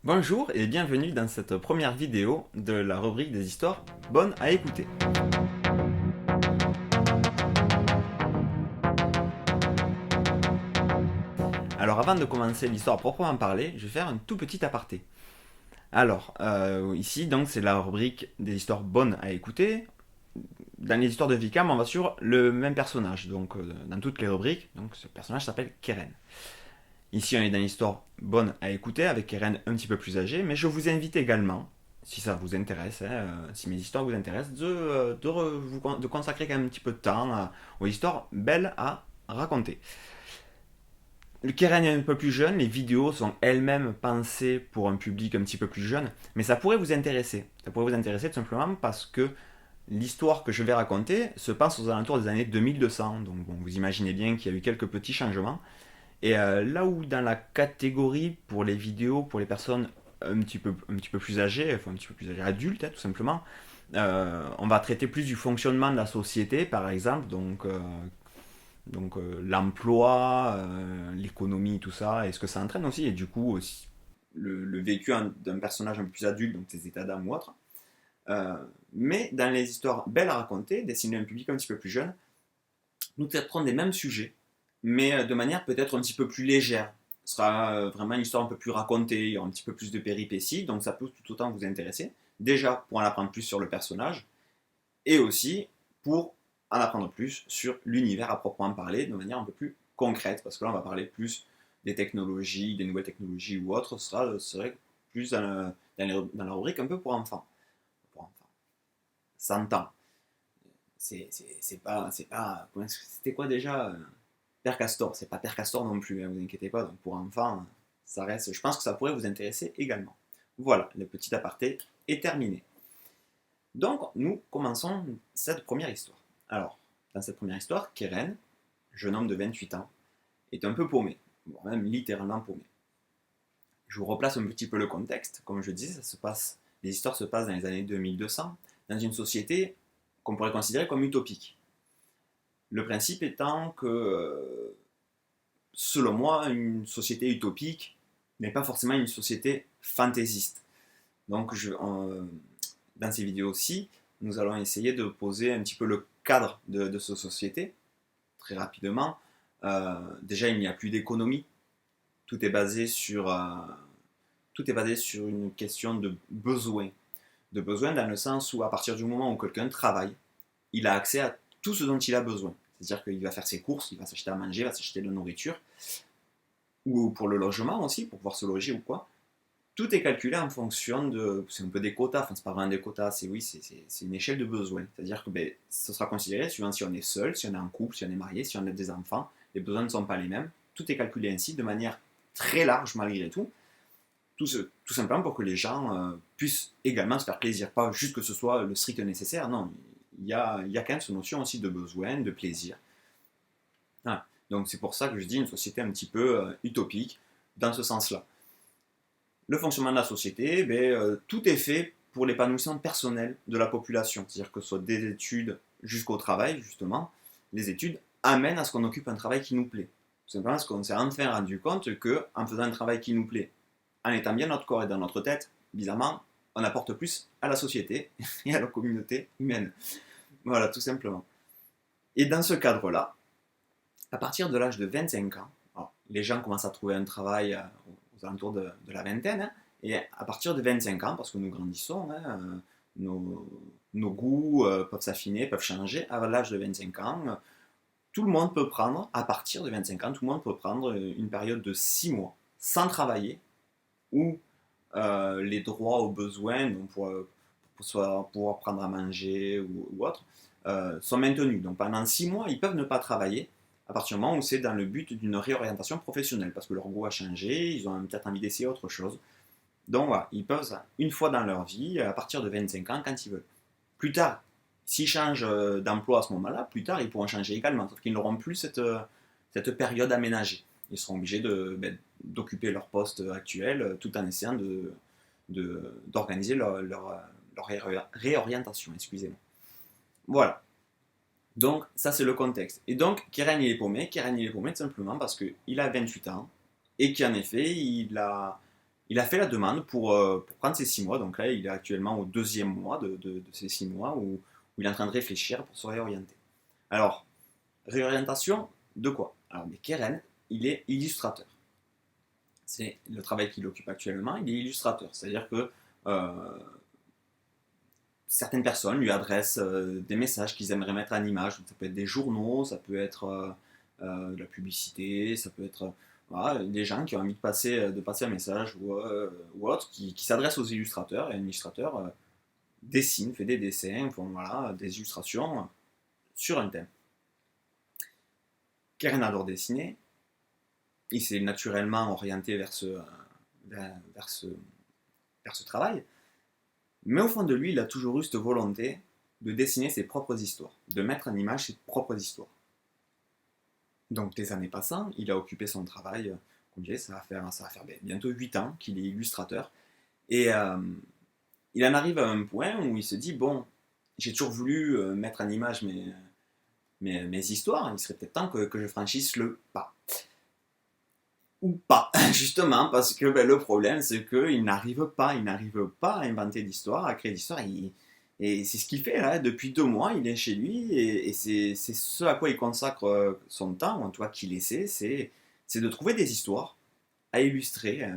Bonjour et bienvenue dans cette première vidéo de la rubrique des histoires bonnes à écouter. Alors avant de commencer l'histoire à proprement parler, je vais faire un tout petit aparté. Alors, ici donc c'est la rubrique des histoires bonnes à écouter. Dans les histoires de Vicam, on va sur le même personnage, donc dans toutes les rubriques, donc ce personnage s'appelle Keren. Ici, on est dans l'histoire bonne à écouter avec Keren un petit peu plus âgée, mais je vous invite également, si ça vous intéresse, si mes histoires vous intéressent, de consacrer quand même un petit peu de temps aux histoires belles à raconter. Le Keren est un peu plus jeune, les vidéos sont elles-mêmes pensées pour un public un petit peu plus jeune, mais ça pourrait vous intéresser. Ça pourrait vous intéresser tout simplement parce que l'histoire que je vais raconter se passe aux alentours des années 2200, donc bon, vous imaginez bien qu'il y a eu quelques petits changements. Et là où dans la catégorie pour les vidéos, pour les personnes un petit peu plus âgées, enfin un petit peu plus âgées, adultes tout simplement, on va traiter plus du fonctionnement de la société par exemple, donc l'emploi, l'économie, tout ça, et ce que ça entraîne aussi, et du coup aussi le vécu d'un personnage un peu plus adulte, donc ses états d'âme ou autre. Euh, mais dans les histoires belles à raconter, destinées à un public un petit peu plus jeune, nous traiterons des mêmes sujets, mais de manière peut-être un petit peu plus légère. Ce sera vraiment une histoire un peu plus racontée, il y aura un petit peu plus de péripéties, donc ça peut tout autant vous intéresser. Déjà pour en apprendre plus sur le personnage, et aussi pour en apprendre plus sur l'univers à proprement parler, de manière un peu plus concrète, parce que là on va parler plus des technologies, des nouvelles technologies ou autres, ce serait plus dans la rubrique un peu pour enfants. Pour enfants. S'entend. C'est pas, c'était quoi déjà Père Castor, c'est pas Père Castor non plus, hein, vous inquiétez pas, donc pour enfants, ça reste, je pense que ça pourrait vous intéresser également. Voilà, le petit aparté est terminé. Donc, nous commençons cette première histoire. Alors, dans cette première histoire, Keren, jeune homme de 28 ans, est un peu paumé, bon, même littéralement paumé. Je vous replace un petit peu le contexte, comme je disais, les histoires se passent dans les années 2200, dans une société qu'on pourrait considérer comme utopique. Le principe étant que selon moi, une société utopique n'est pas forcément une société fantaisiste. Donc, dans ces vidéos-ci, nous allons essayer de poser un petit peu le cadre de cette société, très rapidement. Déjà, il n'y a plus d'économie. Tout est basé sur, tout est basé sur une question de besoin. De besoin dans le sens où, à partir du moment où quelqu'un travaille, il a accès à tout ce dont il a besoin. C'est-à-dire qu'il va faire ses courses, il va s'acheter à manger, il va s'acheter de la nourriture, ou pour le logement aussi, pour pouvoir se loger ou quoi. Tout est calculé en fonction de, c'est un peu des quotas, enfin c'est pas vraiment des quotas, c'est oui, c'est une échelle de besoins. C'est-à-dire que ben, ce sera considéré suivant si on est seul, si on est en couple, si on est marié, si on a des enfants, les besoins ne sont pas les mêmes. Tout est calculé ainsi de manière très large malgré tout, tout simplement pour que les gens puissent également se faire plaisir, pas juste que ce soit le strict nécessaire, non, il y a quand même cette notion aussi de besoin, de plaisir. Voilà. Donc c'est pour ça que je dis une société un petit peu utopique dans ce sens-là. Le fonctionnement de la société, ben, tout est fait pour l'épanouissement personnel de la population. C'est-à-dire que ce soit des études jusqu'au travail, justement, les études amènent à ce qu'on occupe un travail qui nous plaît. Tout simplement parce qu'on s'est enfin rendu compte qu'en faisant un travail qui nous plaît, en étant bien notre corps et dans notre tête, bizarrement, on apporte plus à la société et à la communauté humaine. Voilà, tout simplement. Et dans ce cadre-là, à partir de l'âge de 25 ans, alors, les gens commencent à trouver un travail aux alentours de la vingtaine, hein, et à partir de 25 ans, parce que nous grandissons, hein, nos, nos goûts peuvent s'affiner, peuvent changer, à l'âge de 25 ans, tout le monde peut prendre, à partir de 25 ans, tout le monde peut prendre une période de 6 mois sans travailler, où les droits aux besoins, donc pour soit pouvoir prendre à manger ou autre, sont maintenus. Donc pendant 6 mois, ils peuvent ne pas travailler, à partir du moment où c'est dans le but d'une réorientation professionnelle, parce que leur goût a changé, ils ont peut-être envie d'essayer autre chose. Donc voilà, ils peuvent ça une fois dans leur vie, à partir de 25 ans, quand ils veulent. Plus tard, s'ils changent d'emploi à ce moment-là, plus tard, ils pourront changer également, sauf qu'ils n'auront plus cette période aménagée. Ils seront obligés d'occuper leur poste actuel tout en essayant d'organiser leur réorientation. Excusez-moi. Voilà. Donc, ça, c'est le contexte. Et donc, Keren, il est paumé. Keren, il est paumé tout simplement parce qu'il a 28 ans et qu'en effet, Il a fait la demande pour prendre ces 6 mois. Donc là, il est actuellement au deuxième mois de ces 6 mois où il est en train de réfléchir pour se réorienter. Alors, réorientation de quoi? Alors, mais Keren, il est illustrateur. C'est le travail qu'il occupe actuellement, il est illustrateur. C'est-à-dire que euh, certaines personnes lui adressent des messages qu'ils aimeraient mettre en image. Donc, ça peut être des journaux, ça peut être de la publicité, ça peut être voilà, des gens qui ont envie de passer un message ou autre, qui s'adressent aux illustrateurs. Et un illustrateur dessine, fait des dessins, font, voilà, des illustrations sur un thème. Keren adore dessiner. Il s'est naturellement orienté vers ce travail. Mais au fond de lui, il a toujours eu cette volonté de dessiner ses propres histoires, de mettre en image ses propres histoires. Donc, des années passant, il a occupé son travail. Comme je disais, ça va faire bientôt 8 ans qu'il est illustrateur. Et il en arrive à un point où il se dit, bon, j'ai toujours voulu mettre en image mes histoires, il serait peut-être temps que je franchisse le pas. Ou pas, justement, parce que le problème, c'est qu'il n'arrive pas à inventer d'histoire, à créer d'histoire. Et c'est ce qu'il fait là, depuis 2 mois, il est chez lui, et c'est ce à quoi il consacre son temps, en tout cas qu'il essaie, c'est de trouver des histoires à illustrer.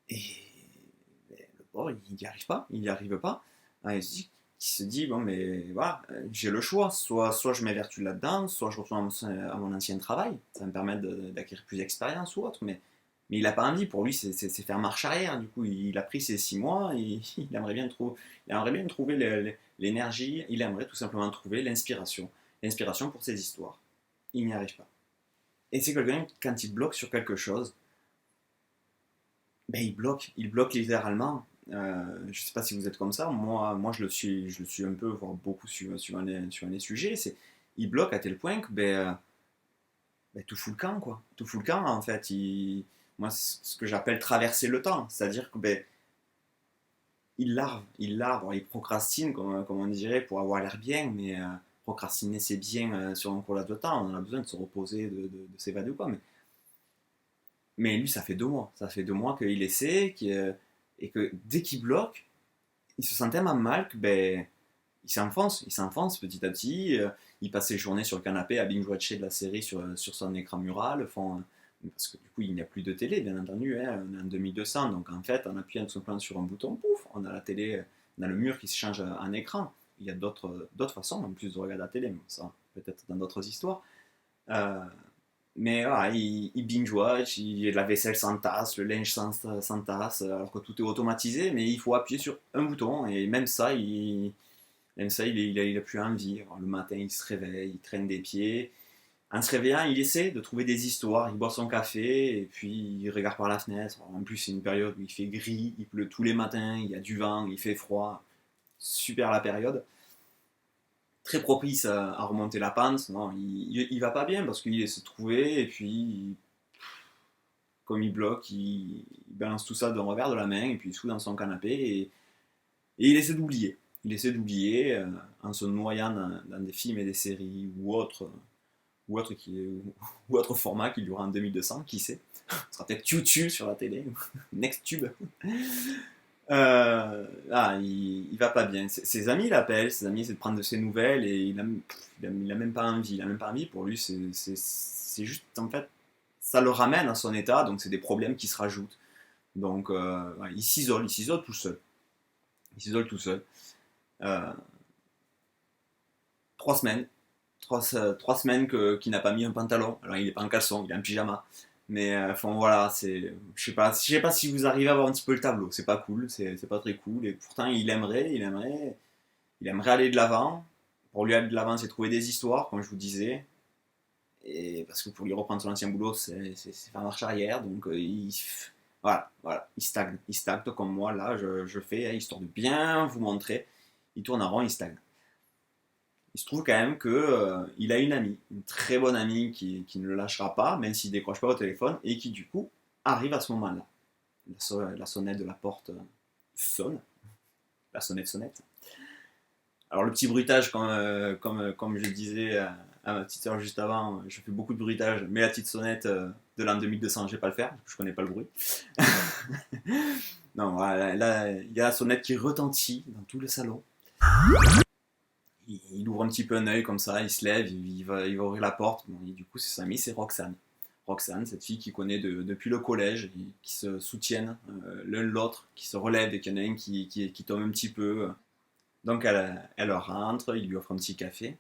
Et le pauvre, il n'y arrive pas, il n'y arrive pas. Il se dit, bon, mais voilà, j'ai le choix, soit je m'évertue là-dedans, soit je retourne à mon ancien travail, ça va me permettre d'acquérir plus d'expérience ou autre, mais il n'a pas envie, pour lui c'est faire marche arrière, du coup il a pris ces 6 mois, et il aimerait bien trouver l'énergie, il aimerait tout simplement trouver l'inspiration pour ses histoires. Il n'y arrive pas. Et c'est quelqu'un, quand il bloque sur quelque chose, il bloque littéralement. Je ne sais pas si vous êtes comme ça, moi je le suis un peu, voire beaucoup sur les sujets. Il bloque à tel point que tout fout le camp, quoi. Tout fout le camp, en fait. Moi, c'est ce que j'appelle traverser le temps. C'est-à-dire que il larve, il procrastine, comme on dirait, pour avoir l'air bien, mais procrastiner, c'est bien sur un court laps de temps. On a besoin de se reposer, de s'évader ou quoi. Mais lui, ça fait 2 mois. Ça fait 2 mois qu'il essaie, et que dès qu'il bloque, il se sent tellement mal que il s'enfonce petit à petit. Il passe ses journées sur le canapé à binge-watcher de la série sur son écran mural. Parce que du coup, il n'y a plus de télé, bien entendu. Hein, on est en 2200, donc en fait, en appuyant tout simplement sur un bouton, pouf, on a la télé, on a le mur qui se change en écran. Il y a d'autres façons, en plus de regarder la télé, mais ça, peut-être dans d'autres histoires. Euh, mais voilà, il binge-watch, la vaisselle sans tasse, le linge sans tasse, alors que tout est automatisé, mais il faut appuyer sur un bouton, et il a plus envie. Alors, le matin, il se réveille, il traîne des pieds. En se réveillant, il essaie de trouver des histoires, il boit son café, et puis il regarde par la fenêtre. En plus, c'est une période où il fait gris, il pleut tous les matins, il y a du vent, il fait froid. Super la période. Très propice à remonter la pente. Non, il va pas bien parce qu'il essaie de trouver, et puis comme il bloque, il balance tout ça d'un revers de la main, et puis il se fout dans son canapé, et il essaie d'oublier. Il essaie d'oublier en se noyant dans des films et des séries ou autre format qu'il y aura en 2200, qui sait. Ce sera peut-être YouTube sur la télé, NextTube. Il va pas bien. Ses amis l'appellent, ses amis essaient de prendre de ses nouvelles, et il a même pas envie. Il a même pas envie. Pour lui, c'est juste, en fait, ça le ramène à son état, donc c'est des problèmes qui se rajoutent. Donc, ouais, il s'isole tout seul. Il s'isole tout seul. Euh, 3 semaines. 3 semaines qu'il n'a pas mis un pantalon. Alors, il est pas en caleçon, il est en pyjama. Mais enfin voilà, je sais pas si vous arrivez à voir un petit peu le tableau. C'est pas cool, c'est pas très cool. Et pourtant, il aimerait aller de l'avant. Pour lui aller de l'avant, c'est trouver des histoires, comme je vous disais. Et parce que pour lui reprendre son ancien boulot, c'est faire marche arrière. Donc voilà, il stagne comme moi là, je fais, hein, histoire de bien vous montrer. Il tourne en rond, il stagne. Il se trouve quand même que il a une amie, une très bonne amie qui ne le lâchera pas, même s'il décroche pas au téléphone, et qui du coup arrive à ce moment-là. La sonnette de la porte sonne, la sonnette. Alors le petit bruitage, comme je disais à ma petite soeur juste avant, je fais beaucoup de bruitage, mais la petite sonnette de l'an 2200, je vais pas le faire, je connais pas le bruit. Non, voilà, là, il y a la sonnette qui retentit dans tout le salon. Il ouvre un petit peu un œil comme ça, il se lève, il va ouvrir la porte. Bon, et du coup, c'est son amie, c'est Roxane. Roxane, cette fille qu'il connaît depuis le collège, qui se soutiennent l'un l'autre, qui se relèvent et qu'il y en a un qui tombe un petit peu. Donc elle rentre, il lui offre un petit café.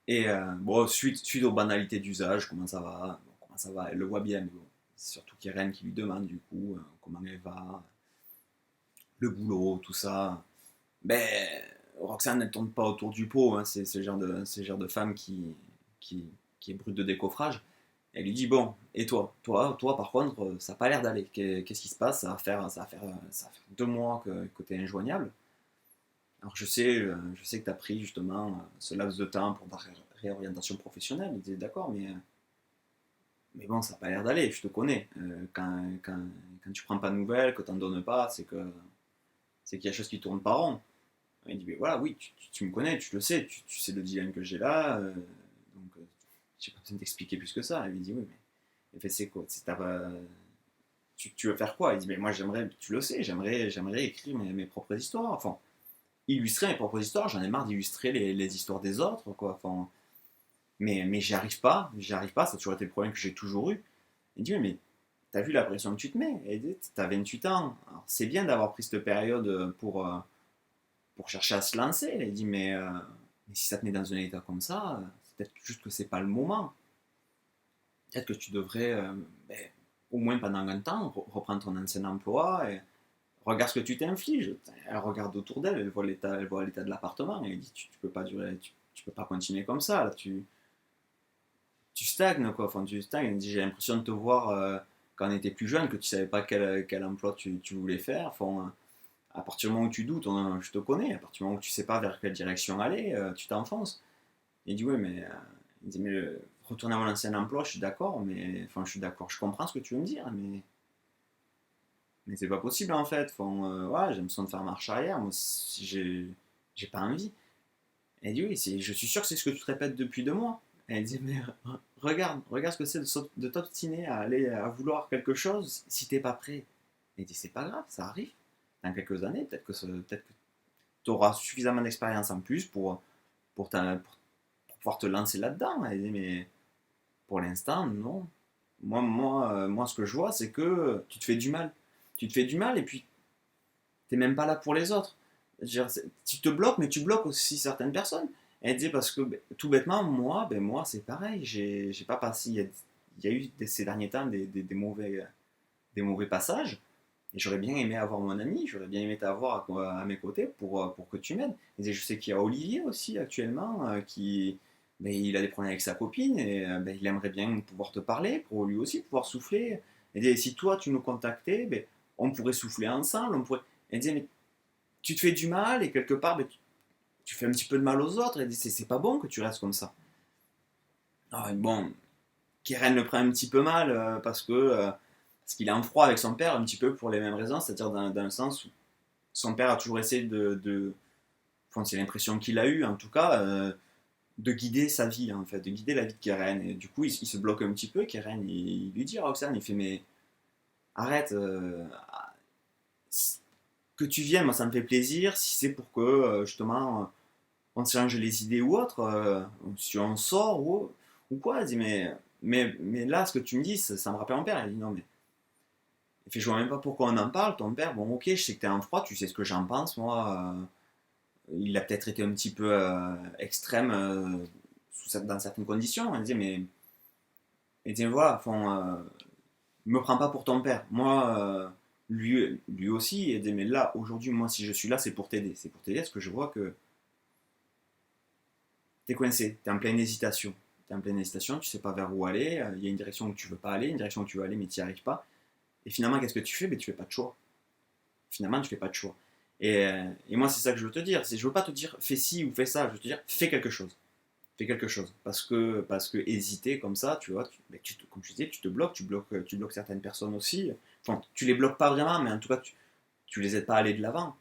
Et bon, suite aux banalités d'usage, comment ça va, bon, comment ça va, elle le voit bien, mais bon, c'est surtout Keren qui lui demande du coup comment elle va, le boulot, tout ça. Ben, Roxane ne tourne pas autour du pot, hein, c'est ce genre de femme qui, qui est brute de décoffrage. Elle lui dit bon, et toi par contre, ça n'a pas l'air d'aller. Qu'est-ce qui se passe? Ça va faire 2 mois que tu es injoignable. Alors je sais que tu as pris justement ce laps de temps pour ta réorientation professionnelle. Il disait d'accord, mais bon, ça n'a pas l'air d'aller, je te connais. Quand tu prends pas de nouvelles, que tu n'en donnes pas, c'est qu'il y a des choses qui tournent pas rond. Il dit mais voilà, oui, tu me connais, tu le sais, tu sais le dilemme que j'ai là, donc j'ai pas besoin d'expliquer plus que ça. Elle lui dit oui, mais elle fait c'est quoi? Tu veux faire quoi? Il dit mais moi j'aimerais, tu le sais, j'aimerais écrire mes propres histoires. Enfin, illustrer mes propres histoires, j'en ai marre d'illustrer les histoires des autres, quoi. Enfin, mais j'y arrive pas, ça a toujours été le problème que j'ai toujours eu. Il dit, mais t'as vu la pression que tu te mets? Et t'as 28 ans. Alors, c'est bien d'avoir pris cette période pour chercher à se lancer. Il dit, mais si ça te met dans un état comme ça, c'est peut-être juste que c'est pas le moment. Peut-être que tu devrais, ben, au moins pendant un temps, reprendre ton ancien emploi et regarde ce que tu t'infliges. Elle regarde autour d'elle, elle voit l'état de l'appartement et elle dit tu peux pas durer, tu peux pas continuer comme ça. Là, tu stagnes quoi. Enfin, tu stagnes. Elle dit j'ai l'impression de te voir quand on était plus jeune, que tu savais pas quel emploi tu voulais faire. Enfin, à partir du moment où tu doutes, je te connais. À partir du moment où tu sais pas vers quelle direction aller, tu t'enfonces. Il dit oui, il dit, retourner à mon ancien emploi, je suis d'accord, mais enfin, je suis d'accord, je comprends ce que tu veux me dire, mais c'est pas possible en fait. Enfin, ouais, j'ai l'impression de faire marche arrière. Moi, si j'ai pas envie. Elle dit oui, je suis sûr que c'est ce que tu te répètes depuis 2 mois. Elle dit mais regarde ce que c'est de t'obstiner à aller à vouloir quelque chose si t'es pas prêt. Elle dit c'est pas grave, ça arrive. Dans quelques années, peut-être que tu auras suffisamment d'expérience en plus pour pouvoir te lancer là-dedans. Elle dit mais pour l'instant, non. Moi, ce que je vois, c'est que tu te fais du mal. Tu te fais du mal et puis t'es même pas là pour les autres. Dire, tu te bloques, mais tu bloques aussi certaines personnes. Elle dit parce que tout bêtement, moi c'est pareil. J'ai pas passé. Il y a eu ces derniers temps des mauvais passages. Et j'aurais bien aimé avoir mon ami, j'aurais bien aimé t'avoir à mes côtés pour que tu m'aides. Et je sais qu'il y a Olivier aussi actuellement qui. Ben, il a des problèmes avec sa copine et ben, il aimerait bien pouvoir te parler pour lui aussi pouvoir souffler. Et si toi tu nous contactais, ben, on pourrait souffler ensemble. On pourrait. Elle disait, mais tu te fais du mal et quelque part, ben, tu fais un petit peu de mal aux autres. Elle dit, c'est pas bon que tu restes comme ça. Ah, bon, Keren le prend un petit peu mal parce qu'il est en froid avec son père, un petit peu pour les mêmes raisons, c'est-à-dire dans le sens où son père a toujours essayé enfin, c'est l'impression qu'il a eue en tout cas, de guider sa vie en fait, de guider la vie de Keren. Et du coup, il se bloque un petit peu. Keren, il lui dit à Roxane, il fait mais arrête, que tu viennes, moi ça me fait plaisir. Si c'est pour que justement on se change les idées ou autre, si on sort ou quoi, elle dit mais là ce que tu me dis, ça me rappelle mon père. Elle dit non mais il fait, je vois même pas pourquoi on en parle, ton père. Bon, ok, je sais que t'es en froid, tu sais ce que j'en pense. Moi, il a peut-être été un petit peu extrême dans certaines conditions. Elle disait, elle disait, voilà, enfin, me prends pas pour ton père. Moi, lui aussi, elle disait, mais là, aujourd'hui, moi, si je suis là, c'est pour t'aider. C'est pour t'aider parce que je vois que t'es coincé, t'es en pleine hésitation. T'es en pleine hésitation, tu sais pas vers où aller. Il y a une direction où tu veux pas aller, une direction où tu veux aller, mais tu n'y arrives pas. Et finalement, qu'est-ce que tu fais? Ben, tu fais pas de choix. Finalement, tu fais pas de choix. Et moi, c'est ça que je veux te dire. Je veux pas te dire fais ci ou fais ça. Je veux te dire fais quelque chose. Fais quelque chose. Parce que hésiter comme ça, tu vois, ben, comme tu disais, tu bloques certaines personnes aussi. Enfin, tu les bloques pas vraiment, mais en tout cas, tu les aides pas à aller de l'avant.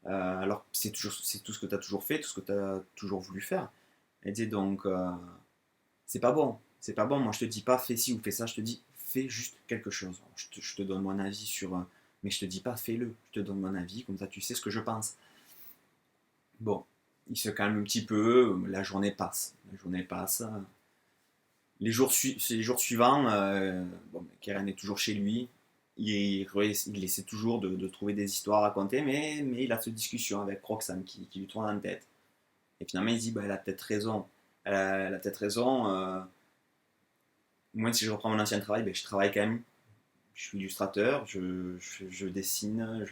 Alors, c'est tout ce que tu as toujours fait, tout ce que tu as toujours voulu faire. Et donc, c'est pas bon. C'est pas bon. Moi, je te dis pas fais ci ou fais ça. Je te dis fais juste quelque chose. Alors, je te donne mon avis sur... mais je te dis pas fais-le, je te donne mon avis, comme ça tu sais ce que je pense. Bon, il se calme un petit peu, la journée passe. La journée passe. Les jours suivants, bon, Keren est toujours chez lui. Il essaie toujours de trouver des histoires à raconter, mais il a cette discussion avec Roxane qui lui tourne en tête. Et finalement, il se dit, bah, elle a peut-être raison. Elle a peut-être raison. Moi, si je reprends mon ancien travail, ben, je travaille quand même. Je suis illustrateur, je dessine,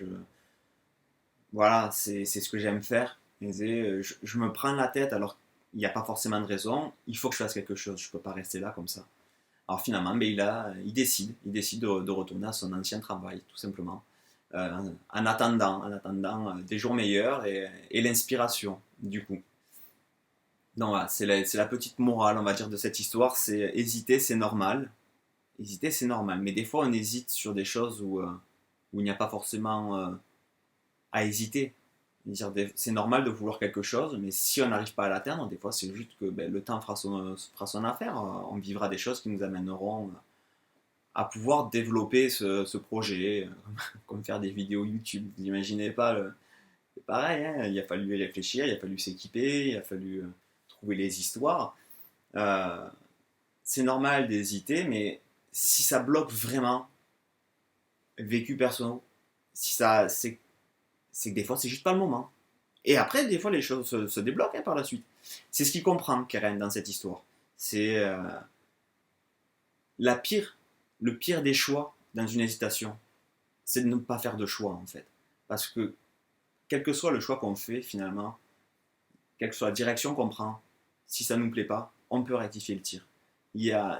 voilà, c'est ce que j'aime faire. Je me prends la tête alors qu'il n'y a pas forcément de raison. Il faut que je fasse quelque chose. Je ne peux pas rester là comme ça. Alors finalement, ben, il décide de retourner à son ancien travail, tout simplement. En attendant des jours meilleurs et l'inspiration, du coup. Donc voilà, c'est la petite morale, on va dire, de cette histoire. C'est hésiter, c'est normal. Hésiter, c'est normal. Mais des fois, on hésite sur des choses où il n'y a pas forcément à hésiter. C'est normal de vouloir quelque chose, mais si on n'arrive pas à l'atteindre, des fois, c'est juste que ben, le temps fera son affaire. On vivra des choses qui nous amèneront à pouvoir développer ce projet, comme faire des vidéos YouTube. Vous n'imaginez pas, c'est pareil, hein, il a fallu réfléchir, il a fallu s'équiper, il a fallu trouver les histoires. Euh, c'est normal d'hésiter, mais si ça bloque vraiment, vécu perso, si ça, c'est que des fois c'est juste pas le moment. Et après, des fois les choses se débloquent hein, par la suite. C'est ce qu'il comprend, Keren, dans cette histoire. C'est la pire, le pire des choix dans une hésitation, c'est de ne pas faire de choix en fait. Parce que quel que soit le choix qu'on fait finalement, quelle que soit la direction qu'on prend, si ça ne nous plaît pas, on peut rectifier le tir.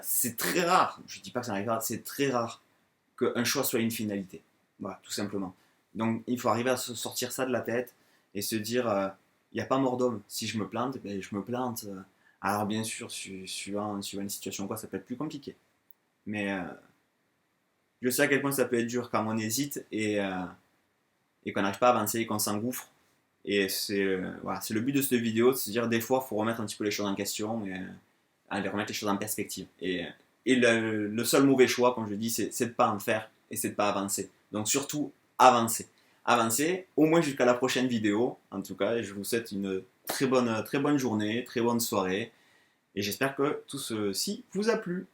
C'est très rare, je ne dis pas que ça n'arrive pas, c'est très rare qu'un choix soit une finalité. Voilà, tout simplement. Donc il faut arriver à se sortir ça de la tête et se dire, il n'y a pas mort d'homme. Si je me plante, ben, je me plante. Alors bien sûr, suivant une situation quoi, ça peut être plus compliqué. Mais je sais à quel point ça peut être dur quand on hésite et qu'on n'arrive pas à avancer et qu'on s'engouffre. Et voilà, c'est le but de cette vidéo, de se dire des fois, il faut remettre un petit peu les choses en question et remettre les choses en perspective. Et le seul mauvais choix, comme je dis, c'est de ne pas en faire et c'est de ne pas avancer. Donc surtout, avancer. Avancer, au moins jusqu'à la prochaine vidéo. En tout cas, je vous souhaite une très bonne journée, très bonne soirée. Et j'espère que tout ceci vous a plu.